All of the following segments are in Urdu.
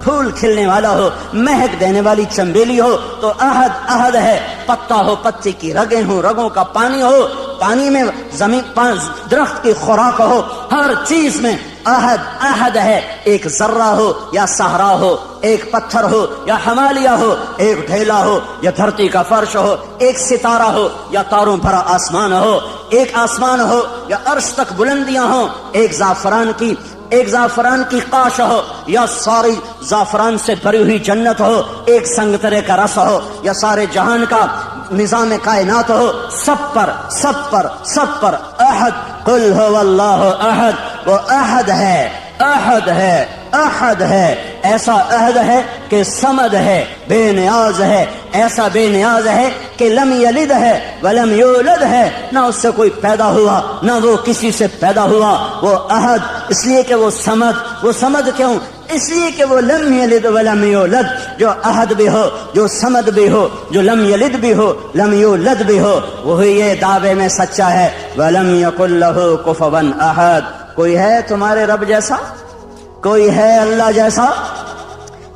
پھول کھلنے والا ہو، مہک دینے والی چنبیلی ہو تو احد احد ہے، پتا ہو پتے کی رگیں ہوں، رگوں کا پانی ہو، پانی میں زمین درخت کی خوراک ہو، ہر چیز میں احد احد ہے۔ ایک ذرہ ہو یا صحرا ہو، ایک پتھر ہو یا ہمالیہ ہو، ایک ڈھیلا ہو یا دھرتی کا فرش ہو، ایک ستارہ ہو یا تاروں بھرا آسمان ہو، ایک آسمان ہو یا عرش تک بلندیاں ہوں، ایک زعفران کی قاش ہو یا ساری زعفران سے بھری ہوئی جنت ہو، ایک سنگترے کا رس ہو یا سارے جہان کا نظام کائنات ہو، سب پر احد، قل هو اللہ احد، وہ احد ہے، ایسا احد ہے کہ صمد ہے، بے نیاز ہے، ایسا بے نیاز ہے کہ لم یلد ہے ولم یولد ہے، نہ اس سے کوئی پیدا ہوا نہ وہ کسی سے پیدا ہوا، وہ احد، اس لیے کہ وہ صمد کیوں؟ اس لیے کہ وہ لم یلد ولم یولد، جو احد بھی ہو، جو صمد بھی ہو، جو لم یلد بھی ہو، لم یولد بھی ہو، وہی یہ دعوے میں سچا ہے، ولم یکن لہ کفوا احد۔ کوئی ہے تمہارے رب جیسا؟ کوئی ہے اللہ جیسا؟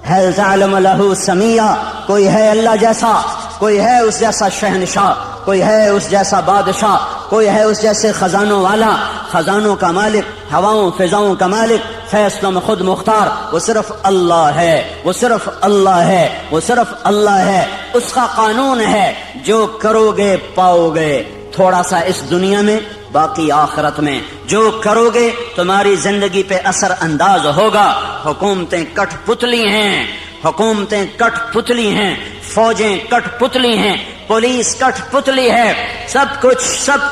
هل تعلم له سمیہ؟ کوئی ہے اللہ جیسا؟ کوئی ہے اس جیسا شہنشاہ؟ کوئی ہے اس جیسا بادشاہ؟ کوئی ہے اس جیسے خزانوں والا، خزانوں کا مالک، ہواؤں فضاؤں کا مالک، فیصلوں میں خود مختار؟ وہ صرف اللہ ہے، وہ صرف اللہ ہے، وہ صرف اللہ ہے۔ اس کا قانون ہے، جو کرو گے پاؤ گے، تھوڑا سا اس دنیا میں، باقی آخرت میں۔ جو کرو گے تمہاری زندگی پہ اثر انداز ہوگا۔ حکومتیں کٹ پتلی ہیں، فوجیں کٹ پتلی ہیں، پولیس کٹ پتلی ہے، سب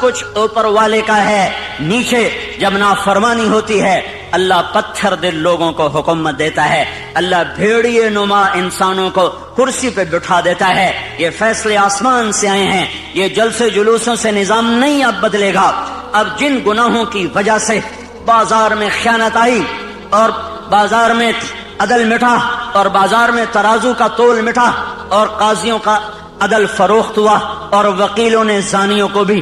کچھ اوپر والے کا ہے۔ نیچے جب نافرمانی ہوتی ہے، اللہ پتھر دل لوگوں کو حکومت دیتا ہے، اللہ بھیڑیے نما انسانوں کو کرسی پہ بٹھا دیتا ہے۔ یہ فیصلے آسمان سے آئے ہیں، یہ جلسے جلوسوں سے نظام نہیں اب بدلے گا۔ اب جن گناہوں کی وجہ سے بازار میں خیانت آئی اور بازار میں عدل مٹا اور بازار میں ترازو کا تول مٹا اور قاضیوں کا عدل فروخت ہوا اور وکیلوں نے زانیوں کو بھی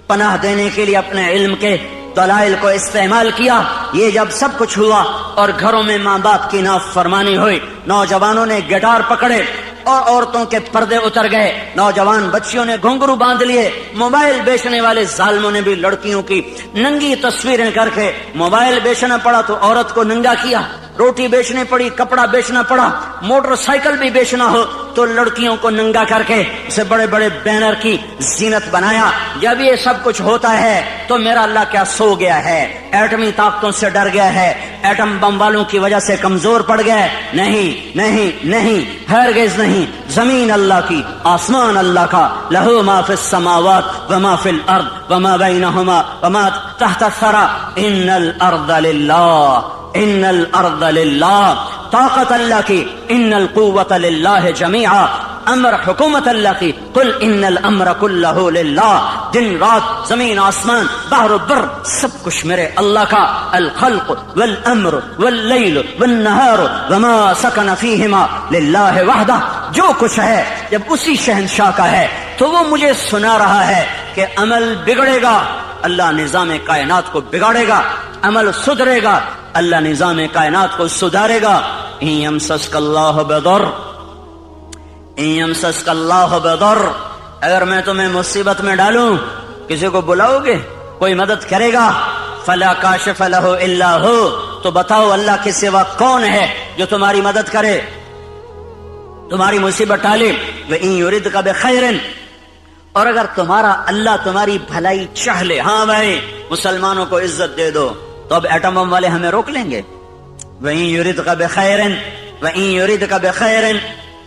پناہ دینے کے لیے اپنے علم کے دلائل کو استعمال کیا، یہ جب سب کچھ ہوا اور گھروں میں ماں باپ کی نافرمانی ہوئی، نوجوانوں نے گٹار پکڑے اور عورتوں کے پردے اتر گئے، نوجوان بچیوں نے گھنگرو باندھ لیے، موبائل بیچنے والے ظالموں نے بھی لڑکیوں کی ننگی تصویریں کر کے، موبائل بیچنا پڑا تو عورت کو ننگا کیا، روٹی بیچنی پڑی، کپڑا بیچنا پڑا، موٹر سائیکل بھی بیچنا ہو تو لڑکیوں کو ننگا کر کے اسے بڑے بڑے بینر کی زینت بنایا۔ جب یہ سب کچھ ہوتا ہے تو میرا اللہ کیا سو گیا ہے؟ ایٹمی طاقتوں سے ڈر گیا ہے؟ ایٹم بم والوں کی وجہ سے کمزور پڑ گیا ہے؟ نہیں، ہرگز نہیں۔ زمین اللہ کی، آسمان اللہ کا، لہو ما فی السماوات وما فی الارض وما بینہما وما تحت الثری، ان الارض للہ، طاقت اللہ کی، ان القوت للہ جمیعا، امر حکومت اللہ کی، قل ان الامر کلہ للہ، دن رات، زمین آسمان، بحر و بر، سب کچھ میرے اللہ کا، الخلق والامر واللیل والنہار وما سکن فیہما للہ وحدہ، جو کچھ ہے جب اسی شہنشاہ کا ہے تو وہ مجھے سنا رہا ہے کہ عمل بگڑے گا، اللہ نظام کائنات کو بگاڑے گا، عمل سدھرے گا، اللہ نظام کائنات کو سدھارے گا۔ ان یمسسک اللہ بضر، اگر میں تمہیں مصیبت میں ڈالوں، کسی کو بلاؤ گے؟ کوئی مدد کرے گا؟ فلا کاشف لہ الا ہو، تو بتاؤ اللہ کے سوا کون ہے جو تمہاری مدد کرے، تمہاری مصیبت ٹالے؟ وَإِن يُرِدْكَ بِخَيْرٍ، اور اگر تمہارا اللہ تمہاری بھلائی چاہ لے، ہاں بھائی مسلمانوں کو عزت دے دو، تو اب ایٹم بم والے ہمیں روک لیں گے؟ وَإِن يُرِدْكَ بِخَيْرٍ وَإِن يُرِدْكَ بِخَيْرٍ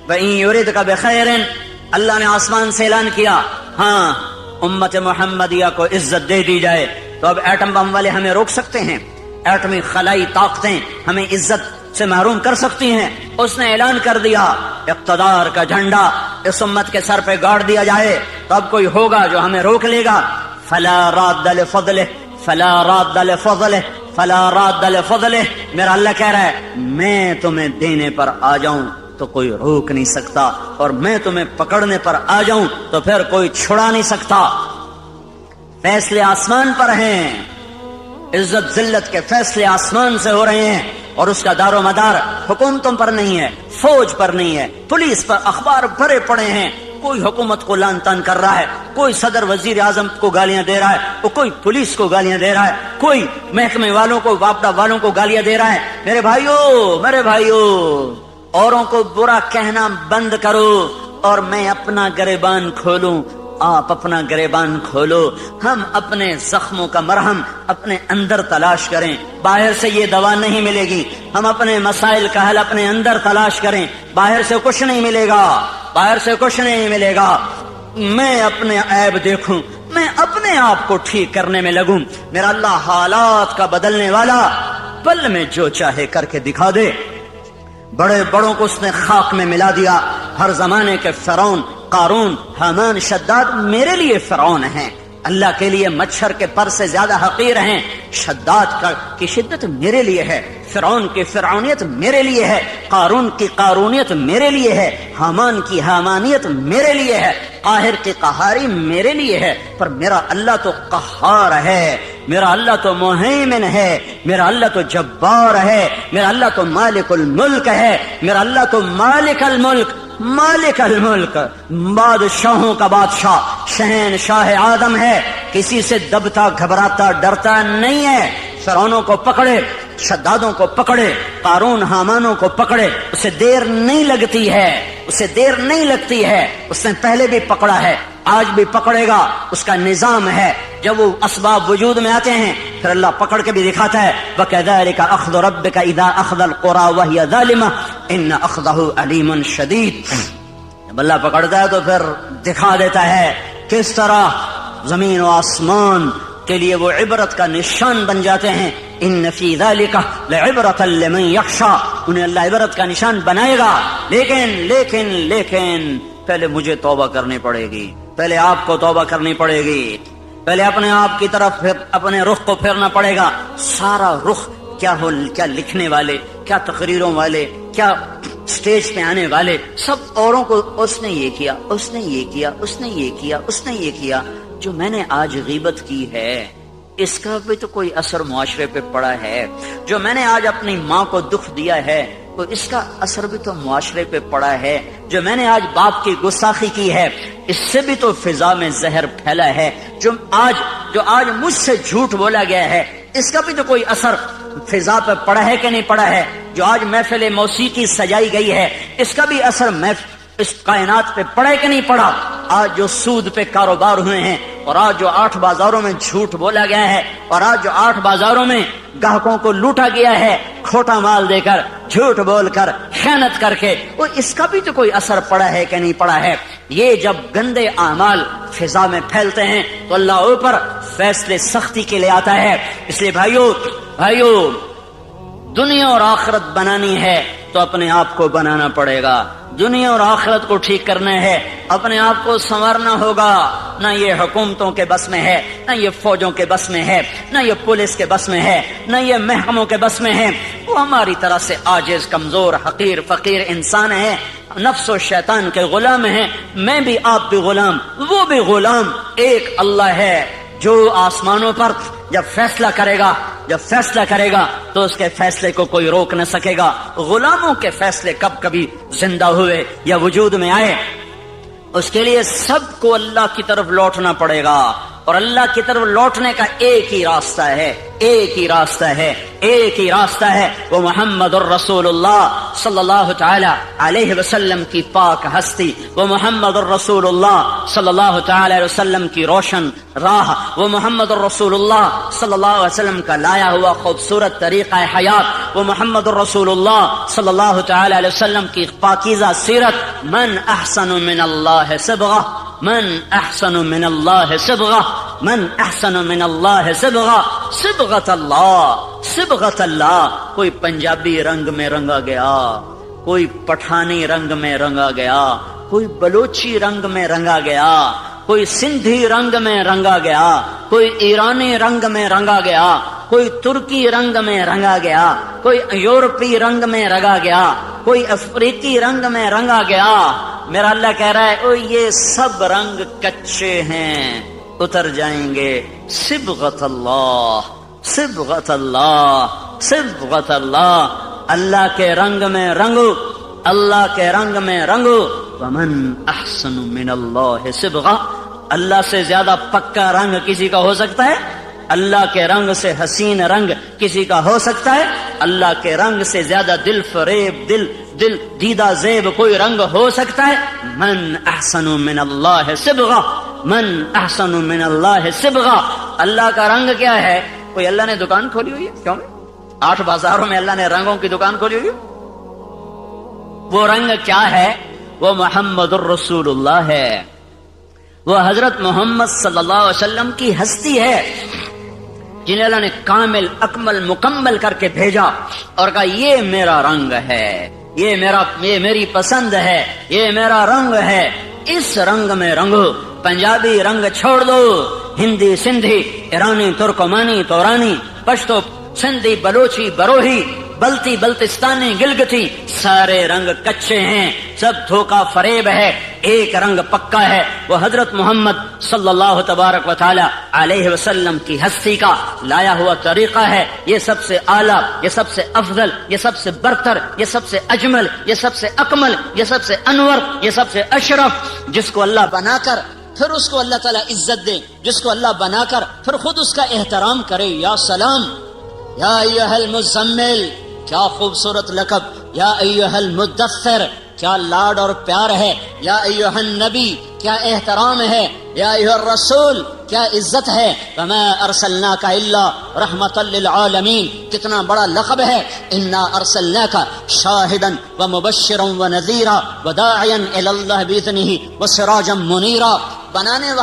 وَإِن يُرِدْكَ بِخَيْرٍ، اللہ نے آسمان سے اعلان کیا، ہاں امت محمدیہ کو عزت دے دی جائے، تو اب ایٹم بم والے ہمیں روک سکتے ہیں؟ ایٹمی خلائی طاقتیں ہمیں عزت سے محروم کر سکتی ہیں؟ اس نے اعلان کر دیا، اقتدار کا جھنڈا اس امت کے سر پہ گاڑ دیا جائے تو اب کوئی ہوگا جو ہمیں روک لے گا؟ فلا راد لفضلہ، فلا راد لفضلہ، فلا راد لفضلہ، میرا اللہ کہہ رہا ہے میں تمہیں دینے پر آ جاؤں تو کوئی روک نہیں سکتا، اور میں تمہیں پکڑنے پر آ جاؤں تو پھر کوئی چھڑا نہیں سکتا۔ فیصلے آسمان پر ہیں، عزت ذلت کے فیصلے آسمان سے ہو رہے ہیں، اور اس کا دار و مدار حکومتوں پر نہیں ہے، فوج پر نہیں ہے، پولیس پر اخبار بھرے پڑے ہیں، کوئی حکومت کو لعن طعن کر رہا ہے، کوئی صدر وزیر اعظم کو گالیاں دے رہا ہے، کوئی پولیس کو گالیاں دے رہا ہے، کوئی محکمے والوں کو، واپڈا والوں کو گالیاں دے رہا ہے۔ میرے بھائیو اوروں کو برا کہنا بند کرو اور میں اپنا گریبان کھولوں، آپ اپنا گریبان کھولو۔ ہم اپنے زخموں کا مرہم اپنے اندر تلاش کریں، باہر سے یہ دوا نہیں ملے گی۔ ہم اپنے مسائل کا حل اپنے اندر تلاش کریں، باہر سے کچھ نہیں ملے گا، باہر سے کچھ نہیں ملے گا۔ میں اپنے عیب دیکھوں، میں اپنے آپ کو ٹھیک کرنے میں لگوں۔ میرا اللہ حالات کا بدلنے والا، پل میں جو چاہے کر کے دکھا دے۔ بڑے بڑوں کو اس نے خاک میں ملا دیا۔ ہر زمانے کے فرعون، قارون، حامان، شداد میرے لیے فرعون ہیں، اللہ کے لیے مچھر کے پر سے زیادہ حقیر ہیں۔ شداد کی شدت میرے لیے ہے، فرعون کی فرعونیت میرے لیے ہے، قارون کی قارونیت میرے لیے ہے، حامان کی حامانیت میرے لیے ہے، قاہر کی قہاری میرے لیے ہے۔ پر میرا اللہ تو قہار ہے، میرا اللہ تو مہیمن ہے، میرا اللہ تو جبار ہے، میرا اللہ تو مالک الملک ہے، میرا اللہ تو مالک الملک، بادشاہوں کا بادشاہ، شہنشاہ آدم ہے، کسی سے دبتا گھبراتا ڈرتا نہیں ہے۔ فرعونوں کو پکڑے، شدادوں کو پکڑے، قارون حامانوں کو پکڑے، اسے دیر نہیں لگتی ہے، اسے دیر نہیں لگتی ہے۔ اس نے پہلے بھی پکڑا ہے، آج بھی پکڑے گا، اس کا نظام ہے۔ جب وہ اسباب وجود میں آتے ہیں پھر اللہ پکڑ کے بھی دکھاتا ہے۔ وَكَذَلِكَ أَخْذُ رَبِّكَ إِذَا أَخْذَ الْقُرَى وَهِيَ ظَالِمَةٌ إِنَّ أَخْذَهُ أَلِيمٌ شَدِيدٌ۔ جب اللہ پکڑتا ہے تو پھر دکھا دیتا ہے کس طرح زمین و آسمان کے لیے وہ عبرت کا نشان بن جاتے ہیں۔ ان فی ذلک لعبرۃ لمن یخشی، انہیں اللہ عبرت کا نشان بنائے گا۔ لیکن پہلے مجھے توبہ کرنی پڑے گی، پہلے آپ کو توبہ کرنی پڑے گی، پہلے اپنے آپ کی طرف پھر اپنے رخ کو پھیرنا پڑے گا۔ سارا رخ کیا لکھنے والے، کیا تقریروں والے، کیا سٹیج پہ آنے والے، سب اوروں کو اس نے یہ کیا، اس نے یہ کیا، اس نے یہ کیا، اس نے یہ کیا۔ جو میں نے آج غیبت کی ہے اس کا بھی تو کوئی اثر معاشرے پہ پڑا ہے، جو میں نے آج اپنی ماں کو دکھ دیا ہے تو اس کا اثر بھی تو معاشرے پہ پڑا ہے، جو میں نے آج باپ کی گستاخی کی ہے اس سے بھی تو فضا میں زہر پھیلا ہے، جو آج مجھ سے جھوٹ بولا گیا ہے اس کا بھی تو کوئی اثر فضا پہ پڑا ہے کہ نہیں پڑا ہے، جو آج محفل موسیقی سجائی گئی ہے اس کا بھی اثر اس کائنات پہ پڑا ہے کہ نہیں پڑا۔ آج جو سود پہ کاروبار ہوئے ہیں اور آج جو 8 بازاروں میں جھوٹ بولا گیا ہے اور آج جو 8 بازاروں میں گاہکوں کو لوٹا گیا ہے کھوٹا مال دے کر، جھوٹ بول کر، خیانت کر کے، وہ اس کا بھی تو کوئی اثر پڑا ہے کہ نہیں پڑا ہے۔ یہ جب گندے اعمال فضا میں پھیلتے ہیں تو اللہ اوپر فیصلے سختی کے لیے آتا ہے۔ اس لیے بھائیو دنیا اور آخرت بنانی ہے تو اپنے آپ کو بنانا پڑے گا، دنیا اور آخرت کو ٹھیک کرنا ہے، اپنے آپ کو سنوارنا ہوگا۔ نہ یہ حکومتوں کے بس میں ہے، نہ یہ فوجوں کے بس میں ہے، نہ یہ پولیس کے بس میں ہے، نہ یہ محکموں کے بس میں ہے۔ وہ ہماری طرح سے عاجز، کمزور، حقیر، فقیر انسان ہے، نفس و شیطان کے غلام ہیں۔ میں بھی، آپ بھی غلام، وہ بھی غلام۔ ایک اللہ ہے جو آسمانوں پر جب فیصلہ کرے گا تو اس کے فیصلے کو کوئی روک نہ سکے گا۔ غلاموں کے فیصلے کبھی زندہ ہوئے یا وجود میں آئے، اس کے لیے سب کو اللہ کی طرف لوٹنا پڑے گا، اور اللہ کی طرف لوٹنے کا ایک ہی راستہ ہے، وہ محمد الرسول اللہ صلی اللہ تعالی علیہ وسلم کی پاک ہستی، وہ محمد الرسول اللہ صلی اللہ تعالی علیہ وسلم کی روشن راہ، وہ محمد الرسول اللہ صلی اللہ علیہ وسلم کا لایا ہوا خوبصورت طریقہ حیات، وہ محمد الرسول اللہ صلی اللہ تعالی علیہ وسلم کی پاکیزہ سیرت۔ من احسن من اللہ صبغہ، من احسن من اللہ صبغہ، من احسن من اللہ صبغہ، صبغۃ اللہ۔ کوئی پنجابی رنگ میں رنگا گیا، کوئی پٹھانی رنگ میں رنگا گیا، کوئی بلوچی رنگ میں رنگا گیا، کوئی سندھی رنگ میں رنگا گیا، کوئی ایرانی رنگ میں رنگا گیا، کوئی ترکی رنگ میں رنگا گیا، کوئی یورپی رنگ میں رنگا گیا، کوئی افریقی رنگ میں رنگا گیا۔ میرا اللہ کہہ رہا ہے او یہ سب رنگ کچے ہیں، اتر جائیں گے۔ صبغۃ اللہ، صبغۃ اللہ، صبغۃ اللہ۔ اللہ کے رنگ میں رنگو، اللہ کے رنگ میں رنگو. ومن احسن من اللہ صبغہ، اللہ سے زیادہ پکا رنگ کسی کا ہو سکتا ہے؟ اللہ کے رنگ سے حسین رنگ کسی کا ہو سکتا ہے؟ اللہ کے رنگ سے زیادہ دل فریب، دل دیدہ زیب کوئی رنگ ہو سکتا ہے؟ من احسن من اللہ صبغہ، من احسن من اللہ صبغہ. اللہ کا رنگ کیا ہے؟ کوئی اللہ نے دکان کھولی ہوئی ہے؟ کیوں؟ 8 بازاروں میں اللہ نے رنگوں کی دکان کھولی ہوئی ہے. وہ رنگ کیا ہے؟ وہ محمد الرسول اللہ ہے، وہ حضرت محمد صلی اللہ علیہ وسلم کی ہستی ہے جنہیں اللہ نے کامل اکمل مکمل کر کے بھیجا اور کہا یہ میرا رنگ ہے، یہ میری پسند ہے، یہ میرا رنگ ہے. اس رنگ میں رنگو. پنجابی رنگ چھوڑ دو، ہندی سندھی ایرانی ترکمانی تورانی پشتو سندھی بلوچی بروہی بلتی بلتستانی گلگتی، سارے رنگ کچے ہیں، سب دھوکہ فریب ہے. ایک رنگ پکا ہے، وہ حضرت محمد صلی اللہ تبارک و تعالی علیہ وسلم کی ہستی کا لایا ہوا طریقہ ہے. یہ سب سے اعلیٰ، یہ سب سے افضل، یہ سب سے برتر، یہ سب سے اجمل، یہ سب سے اکمل، یہ سب سے انور، یہ سب سے اشرف. جس کو اللہ بنا کر پھر اس کو اللہ تعالیٰ عزت دے، جس کو اللہ بنا کر پھر خود اس کا احترام کرے. یا سلام، یا ایھا المزمل، کیا خوبصورت لقب. یا ایھا المدثر، کیا لاڈ اور پیار ہے. یا ایھا النبی، کیا احترام ہے. یا ایھا الرسول، کیا عزت ہے. وما ارسلناک الا رحمۃ للعالمین، کتنا بڑا لقب ہے. انا ارسلناک شاہدا ومبشرا ونذیرا وداعیا الی اللہ باذنہ وسراجا منیرا. بنانے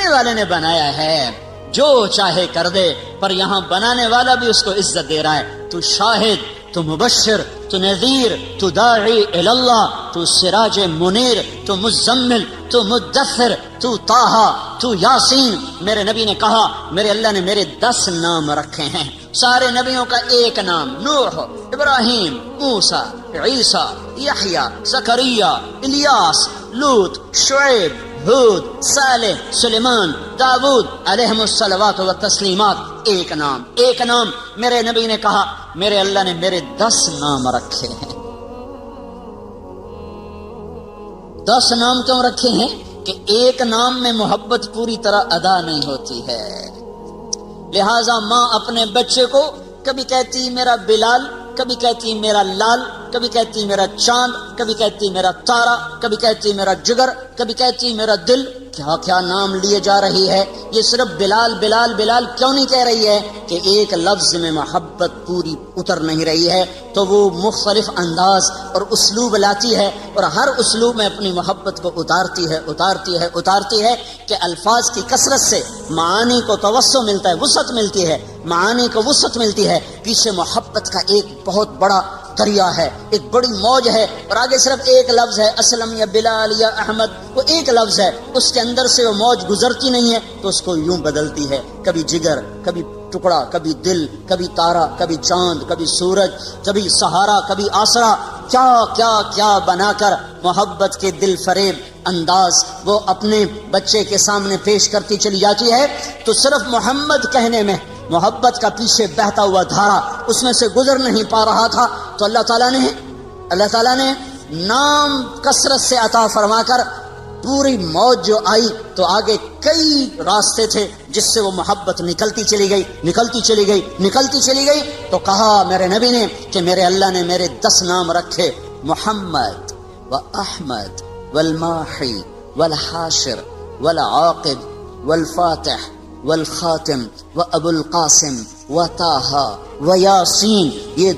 والے نے بنایا ہے، جو چاہے کر دے، پر یہاں بنانے والا بھی اس کو عزت دے رہا ہے. تو شاہد، تو مبشر، تو نذیر، تو داعی الی اللہ، تو سراج منیر، تو مزمل، تو مدثر، تو طٰہٰ، تو یاسین. میرے نبی نے کہا میرے اللہ نے میرے 10 نام رکھے ہیں. سارے نبیوں کا ایک نام، نوح، ابراہیم، موسیٰ، عیسیٰ، یحییٰ، زکریا، الیاس، لوط، شعیب، ہود، صالح، سلیمان، داود علیہم الصلوات والتسلیمات. ایک نام، ایک نام. میرے نبی نے کہا میرے اللہ نے میرے 10 نام رکھے ہیں. 10 نام کیوں رکھے ہیں؟ کہ ایک نام میں محبت پوری طرح ادا نہیں ہوتی ہے. لہذا ماں اپنے بچے کو کبھی کہتی میرا بلال، کبھی کہتی میرا لال، کبھی کہتی میرا چاند، کبھی کہتی میرا تارا، کبھی کہتی میرا جگر، کبھی کہتی میرا دل. کیا کیا نام لیے جا رہی ہے. یہ صرف بلال بلال بلال کیوں نہیں کہہ رہی ہے؟ کہ ایک لفظ میں محبت پوری اتر نہیں رہی ہے، تو وہ مختلف انداز اور اسلوب لاتی ہے، اور ہر اسلوب میں اپنی محبت کو اتارتی ہے کہ الفاظ کی کثرت سے معانی کو توسع ملتا ہے، وسعت ملتی ہے، معانی کو وسعت ملتی ہے. پیچھے محبت کا ایک بہت بڑا دریا ہے، ایک بڑی موج ہے، اور آگے صرف ایک لفظ ہے، اسلم یا بلال یا احمد. وہ ایک لفظ ہے، اس کے اندر سے وہ موج گزرتی نہیں ہے، تو اس کو یوں بدلتی ہے، کبھی جگر، کبھی ٹکڑا، کبھی دل، کبھی تارا، کبھی چاند، کبھی سورج، کبھی سہارا، کبھی آسرا. کیا کیا کیا بنا کر محبت کے دل فریب انداز وہ اپنے بچے کے سامنے پیش کرتی چلی جاتی ہے. تو صرف محمد کہنے میں محبت کا پیچھے بہتا ہوا دھارا اس میں سے گزر نہیں پا رہا تھا. تو اللہ تعالیٰ نے نام کثرت سے عطا فرما کر پوری موج جو آئی، تو آگے کئی راستے تھے جس سے وہ محبت نکلتی چلی گئی. تو کہا میرے نبی نے کہ میرے اللہ نے میرے 10 نام رکھے، محمد و احمد والماحی والحاشر والعاقب والفاتح والخاتم و ابو القاسم و طٰہٰ و یاسین. یہ